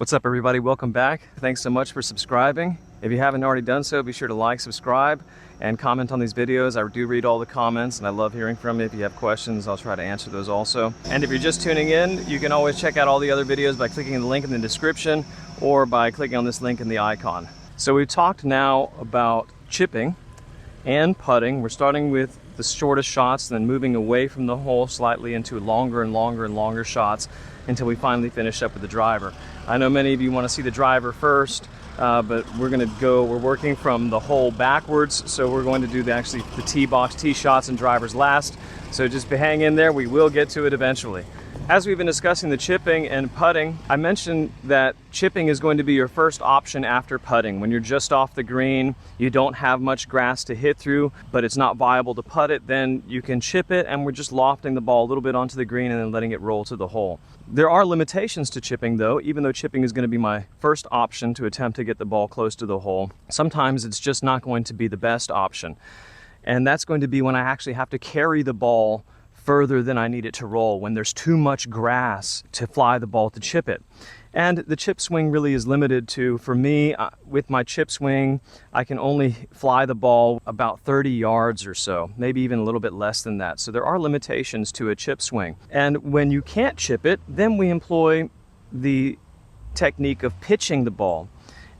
What's up, everybody? Welcome back. Thanks so much for subscribing. If you haven't already done so, be sure to like, subscribe, and comment on these videos. I do read all the comments and I love hearing from you. If you have questions, I'll try to answer those also. And if you're just tuning in, you can always check out all the other videos by clicking the link in the description or by clicking on this link in the icon. So we've talked now about chipping and putting. We're starting with the shortest shots, then moving away from the hole slightly into longer and longer and longer shots until we finally finish up with the driver. I know many of you want to see the driver first, but we're working from the hole backwards, so we're going to do the tee box, tee shots and drivers last. So just hang in there, we will get to it eventually. As we've been discussing the chipping and putting, I mentioned that chipping is going to be your first option after putting. When you're just off the green, you don't have much grass to hit through, but it's not viable to putt it, then you can chip it, and we're just lofting the ball a little bit onto the green and then letting it roll to the hole. There are limitations to chipping though, even though chipping is going to be my first option to attempt to get the ball close to the hole. Sometimes it's just not going to be the best option. And that's going to be when I actually have to carry the ball further than I need it to roll, when there's too much grass to fly the ball to chip it. And the chip swing really is limited to, for me, with my chip swing, I can only fly the ball about 30 yards or so, maybe even a little bit less than that. So there are limitations to a chip swing. And when you can't chip it, then we employ the technique of pitching the ball.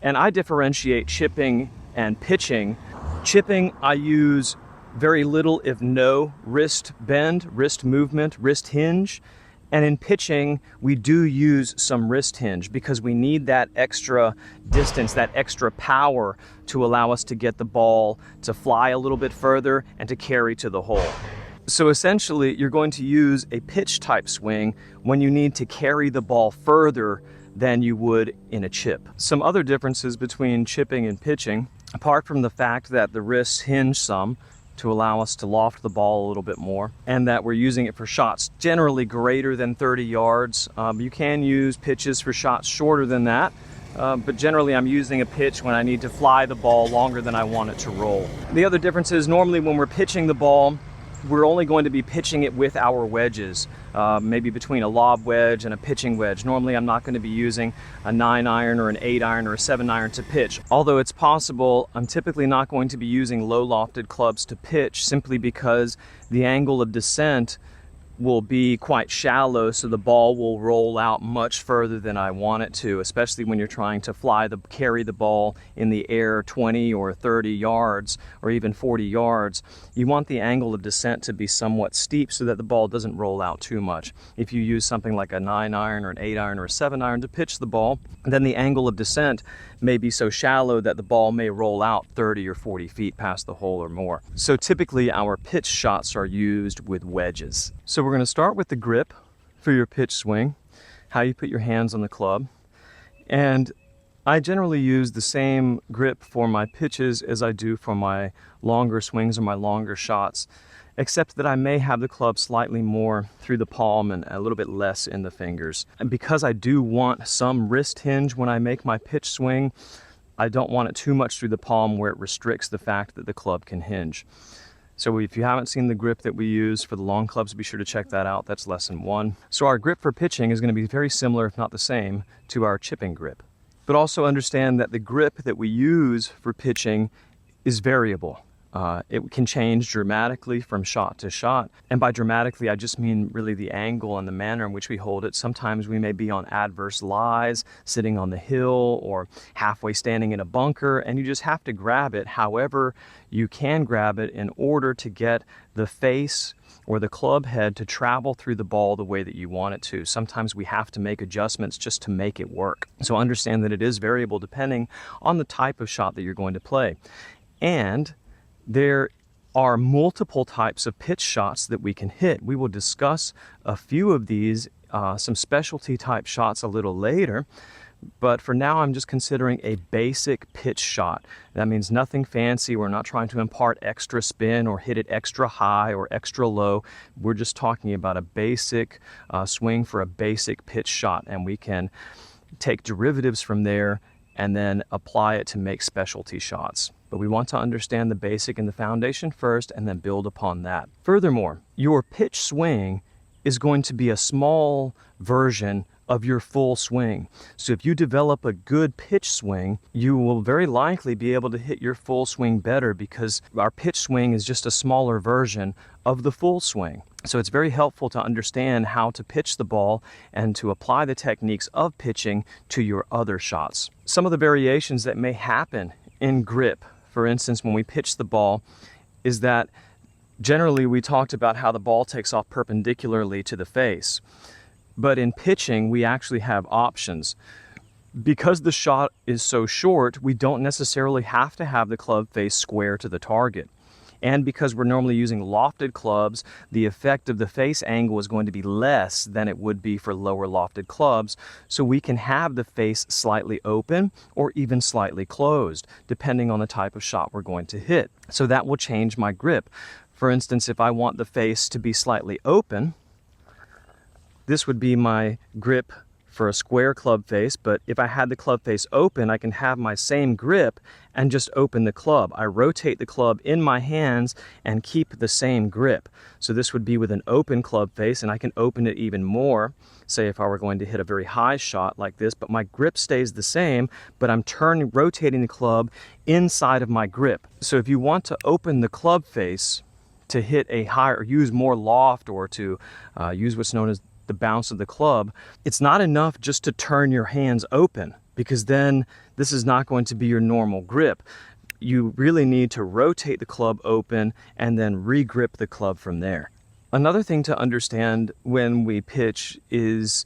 And I differentiate chipping and pitching. Chipping, I use very little, if no, wrist bend, wrist movement, wrist hinge. And in pitching, we do use some wrist hinge because we need that extra distance, that extra power to allow us to get the ball to fly a little bit further and to carry to the hole. So essentially, you're going to use a pitch type swing when you need to carry the ball further than you would in a chip. Some other differences between chipping and pitching, apart from the fact that the wrists hinge some to allow us to loft the ball a little bit more, and that we're using it for shots generally greater than 30 yards. You can use pitches for shots shorter than that, but generally I'm using a pitch when I need to fly the ball longer than I want it to roll. The other difference is normally when we're pitching the ball, we're only going to be pitching it with our wedges, maybe between a lob wedge and a pitching wedge. Normally I'm not going to be using a 9-iron or an 8-iron or a 7-iron to pitch. Although it's possible, I'm typically not going to be using low lofted clubs to pitch simply because the angle of descent will be quite shallow, so the ball will roll out much further than I want it to, especially when you're trying to carry the ball in the air 20 or 30 yards or even 40 yards. You want the angle of descent to be somewhat steep so that the ball doesn't roll out too much. If you use something like a 9-iron or an 8-iron or a 7-iron to pitch the ball, then the angle of descent may be so shallow that the ball may roll out 30 or 40 feet past the hole or more. So typically our pitch shots are used with wedges. So we're going to start with the grip for your pitch swing, how you put your hands on the club. And I generally use the same grip for my pitches as I do for my longer swings or my longer shots, except that I may have the club slightly more through the palm and a little bit less in the fingers. And because I do want some wrist hinge when I make my pitch swing, I don't want it too much through the palm where it restricts the fact that the club can hinge. So if you haven't seen the grip that we use for the long clubs, be sure to check that out. That's lesson 1. So our grip for pitching is going to be very similar, if not the same, to our chipping grip. But also understand that the grip that we use for pitching is variable. It can change dramatically from shot to shot. And by dramatically, I just mean really the angle and the manner in which we hold it. Sometimes we may be on adverse lies, sitting on the hill, or halfway standing in a bunker, and you just have to grab it however you can grab it in order to get the face or the club head to travel through the ball the way that you want it to. Sometimes we have to make adjustments just to make it work. So understand that it is variable depending on the type of shot that you're going to play. And there are multiple types of pitch shots that we can hit. We will discuss a few of these, some specialty type shots a little later, but for now I'm just considering a basic pitch shot. That means nothing fancy. We're not trying to impart extra spin or hit it extra high or extra low. We're just talking about a basic swing for a basic pitch shot, and we can take derivatives from there and then apply it to make specialty shots. But we want to understand the basic and the foundation first and then build upon that. Furthermore, your pitch swing is going to be a small version of your full swing. So if you develop a good pitch swing, you will very likely be able to hit your full swing better, because our pitch swing is just a smaller version of the full swing. So it's very helpful to understand how to pitch the ball and to apply the techniques of pitching to your other shots. Some of the variations that may happen in grip, for instance, when we pitch the ball, is that generally we talked about how the ball takes off perpendicularly to the face. But in pitching, we actually have options. Because the shot is so short, we don't necessarily have to have the club face square to the target. And because we're normally using lofted clubs, the effect of the face angle is going to be less than it would be for lower lofted clubs. So we can have the face slightly open or even slightly closed, depending on the type of shot we're going to hit. So that will change my grip. For instance, if I want the face to be slightly open, this would be my grip for a square club face, but if I had the club face open, I can have my same grip and just open the club. I rotate the club in my hands and keep the same grip. So this would be with an open club face, and I can open it even more, say if I were going to hit a very high shot like this, but my grip stays the same, but I'm rotating the club inside of my grip. So if you want to open the club face to hit a higher, or use more loft, or to use what's known as the bounce of the club, it's not enough just to turn your hands open, because then this is not going to be your normal grip. You really need to rotate the club open and then re-grip the club from there. Another thing to understand when we pitch is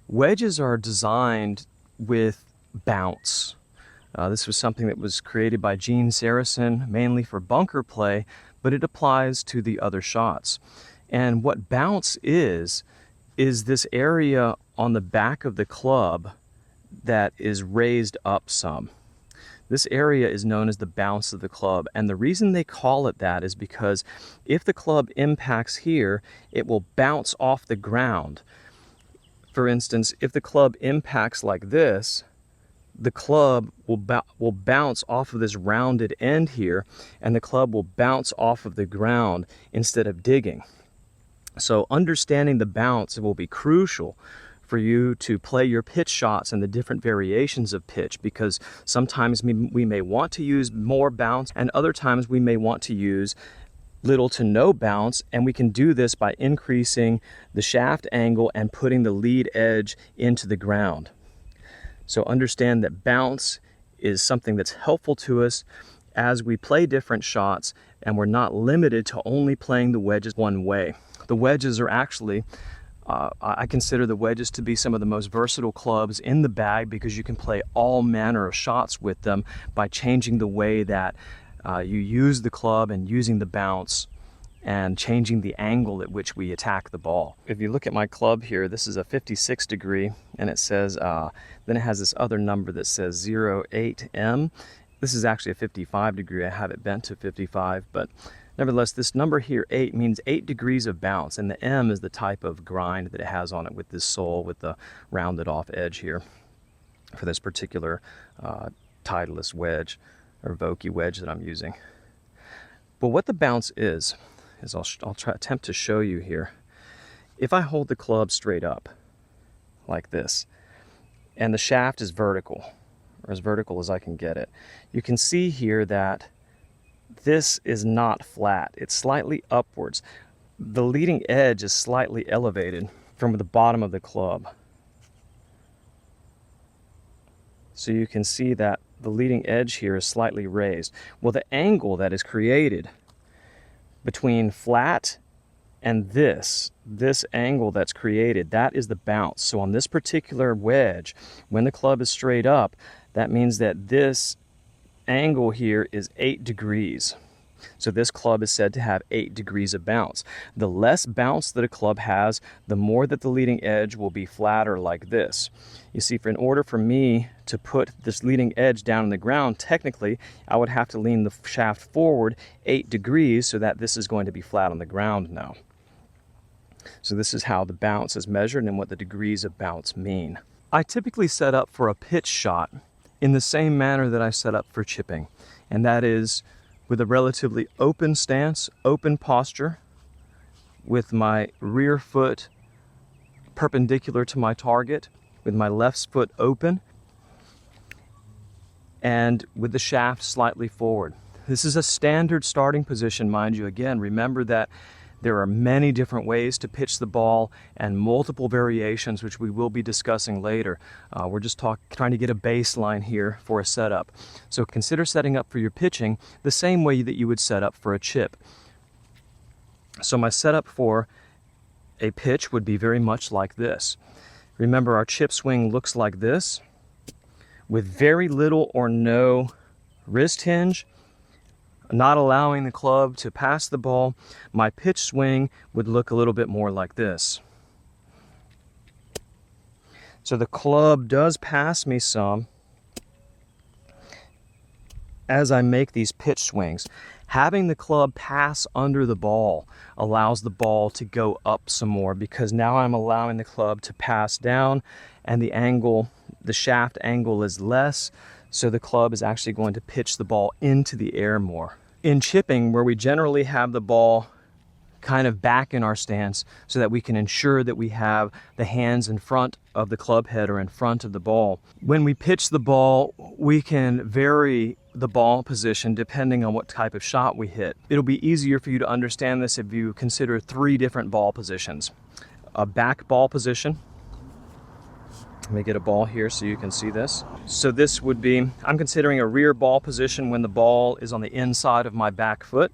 wedges are designed with bounce. This was something that was created by Gene Sarazen mainly for bunker play, but it applies to the other shots. And what bounce is this area on the back of the club that is raised up some. This area is known as the bounce of the club, and the reason they call it that is because if the club impacts here, it will bounce off the ground. For instance, if the club impacts like this, the club will bounce off of this rounded end here, and the club will bounce off of the ground instead of digging. So understanding the bounce will be crucial for you to play your pitch shots and the different variations of pitch, because sometimes we may want to use more bounce, and other times we may want to use little to no bounce, and we can do this by increasing the shaft angle and putting the lead edge into the ground. So understand that bounce is something that's helpful to us as we play different shots, and we're not limited to only playing the wedges one way. The wedges are actually, I consider the wedges to be some of the most versatile clubs in the bag, because you can play all manner of shots with them by changing the way that you use the club and using the bounce and changing the angle at which we attack the ball. If you look at my club here, this is a 56 degree, and it says, then it has this other number that says 08M. This is actually a 55 degree. I have it bent to 55, but nevertheless, this number here, 8, means 8 degrees of bounce, and the M is the type of grind that it has on it with this sole with the rounded off edge here for this particular Titleist wedge or Vokey wedge that I'm using. But what the bounce is I'll attempt to show you here. If I hold the club straight up like this, and the shaft is vertical, or as vertical as I can get it, you can see here that this is not flat. It's slightly upwards. The leading edge is slightly elevated from the bottom of the club. So you can see that the leading edge here is slightly raised. Well, the angle that is created between flat and this angle that's created, that is the bounce. So on this particular wedge, when the club is straight up, that means that this angle here is 8 degrees. So this club is said to have 8 degrees of bounce. The less bounce that a club has, the more that the leading edge will be flatter like this. You see, in order for me to put this leading edge down on the ground, technically I would have to lean the shaft forward 8 degrees so that this is going to be flat on the ground now. So this is how the bounce is measured and what the degrees of bounce mean. I typically set up for a pitch shot in the same manner that I set up for chipping, and that is with a relatively open stance, open posture, with my rear foot perpendicular to my target, with my left foot open and with the shaft slightly forward. This is a standard starting position, mind you. Again, remember that there are many different ways to pitch the ball and multiple variations, which we will be discussing later. We're just trying to get a baseline here for a setup. So consider setting up for your pitching the same way that you would set up for a chip. So my setup for a pitch would be very much like this. Remember, our chip swing looks like this, with very little or no wrist hinge, not allowing the club to pass the ball. My pitch swing would look a little bit more like this. So the club does pass me some as I make these pitch swings. Having the club pass under the ball allows the ball to go up some more, because now I'm allowing the club to pass down and the angle, the shaft angle is less, so the club is actually going to pitch the ball into the air more. In chipping, where we generally have the ball kind of back in our stance so that we can ensure that we have the hands in front of the club head or in front of the ball. When we pitch the ball, we can vary the ball position depending on what type of shot we hit. It'll be easier for you to understand this if you consider 3 different ball positions. A back ball position. Let me get a ball here so you can see this. So this would be, I'm considering a rear ball position when the ball is on the inside of my back foot.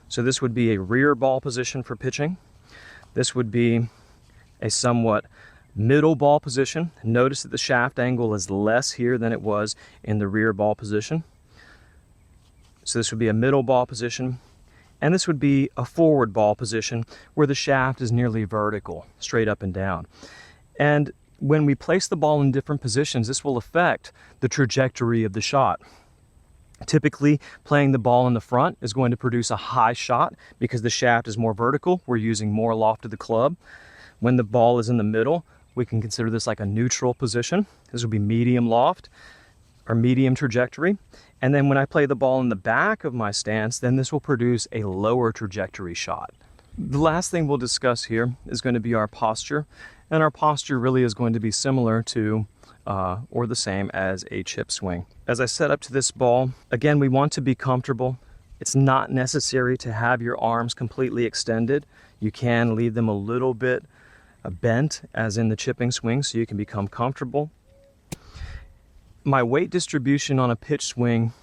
So this would be a rear ball position for pitching. This would be a somewhat middle ball position. Notice that the shaft angle is less here than it was in the rear ball position. So this would be a middle ball position. And this would be a forward ball position where the shaft is nearly vertical, straight up and down. And when we place the ball in different positions, this will affect the trajectory of the shot. Typically, playing the ball in the front is going to produce a high shot because the shaft is more vertical. We're using more loft of the club. When the ball is in the middle, we can consider this like a neutral position. This would be medium loft or medium trajectory. And then when I play the ball in the back of my stance, then this will produce a lower trajectory shot. The last thing we'll discuss here is going to be our posture. And our posture really is going to be similar to or the same as a chip swing. As I set up to this ball, again, we want to be comfortable. It's not necessary to have your arms completely extended. You can leave them a little bit bent, as in the chipping swing, so you can become comfortable. My weight distribution on a pitch swing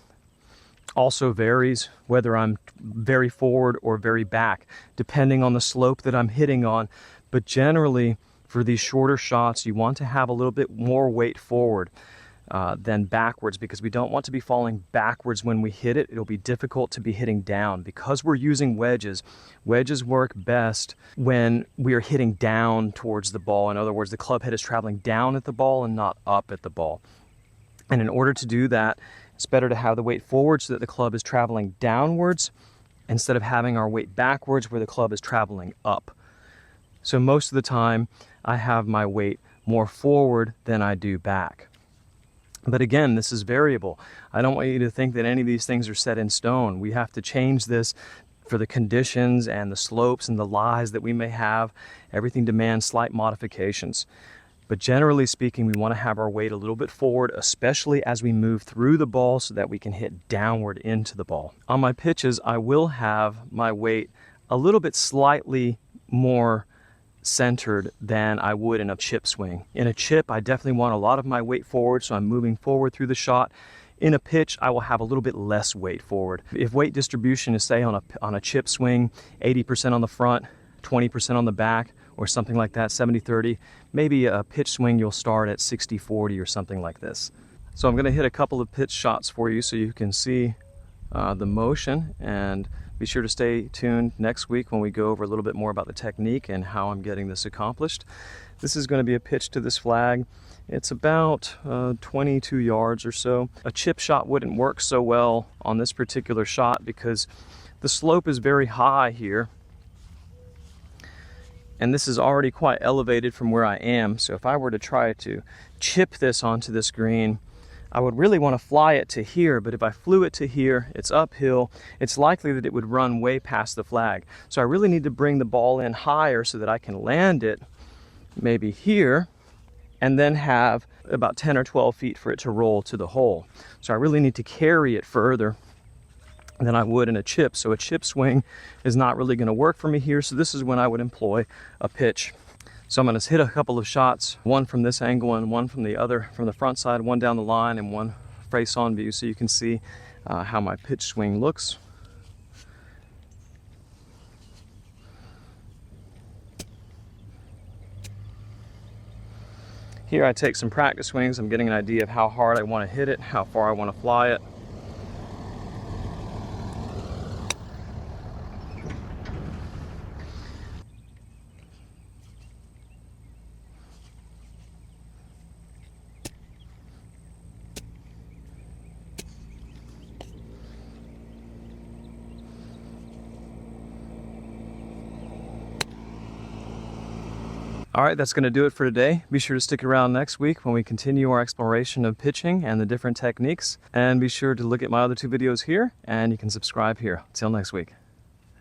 also varies, whether I'm very forward or very back, depending on the slope that I'm hitting on. But generally, for these shorter shots, you want to have a little bit more weight forward than backwards, because we don't want to be falling backwards when we hit it. It'll be difficult to be hitting down. Because we're using wedges, wedges work best when we are hitting down towards the ball. In other words, the club head is traveling down at the ball and not up at the ball. And in order to do that, it's better to have the weight forward so that the club is traveling downwards instead of having our weight backwards where the club is traveling up. So most of the time, I have my weight more forward than I do back. But again, this is variable. I don't want you to think that any of these things are set in stone. We have to change this for the conditions and the slopes and the lies that we may have. Everything demands slight modifications. But generally speaking, we want to have our weight a little bit forward, especially as we move through the ball so that we can hit downward into the ball. On my pitches, I will have my weight a little bit slightly more centered than I would in a chip swing. In a chip, I definitely want a lot of my weight forward, so I'm moving forward through the shot. In a pitch, I will have a little bit less weight forward. If weight distribution is, say, on a chip swing, 80% on the front, 20% on the back, or something like that, 70-30, maybe a pitch swing you'll start at 60-40 or something like this. So I'm going to hit a couple of pitch shots for you so you can see the motion, and be sure to stay tuned next week when we go over a little bit more about the technique and how I'm getting this accomplished. This is going to be a pitch to this flag. It's about 22 yards or so. A chip shot wouldn't work so well on this particular shot because the slope is very high here. And this is already quite elevated from where I am. So if I were to try to chip this onto this green, I would really want to fly it to here, but if I flew it to here, it's uphill. It's likely that it would run way past the flag. So I really need to bring the ball in higher so that I can land it maybe here and then have about 10 or 12 feet for it to roll to the hole. So I really need to carry it further than I would in a chip. So a chip swing is not really going to work for me here. So this is when I would employ a pitch. So I'm going to hit a couple of shots, one from this angle and one from the other, from the front side, one down the line and one face on view, so you can see how my pitch swing looks. Here I take some practice swings. I'm getting an idea of how hard I want to hit it, how far I want to fly it. All right, that's going to do it for today. Be sure to stick around next week when we continue our exploration of pitching and the different techniques. And be sure to look at my other 2 videos here, and you can subscribe here. Till next week.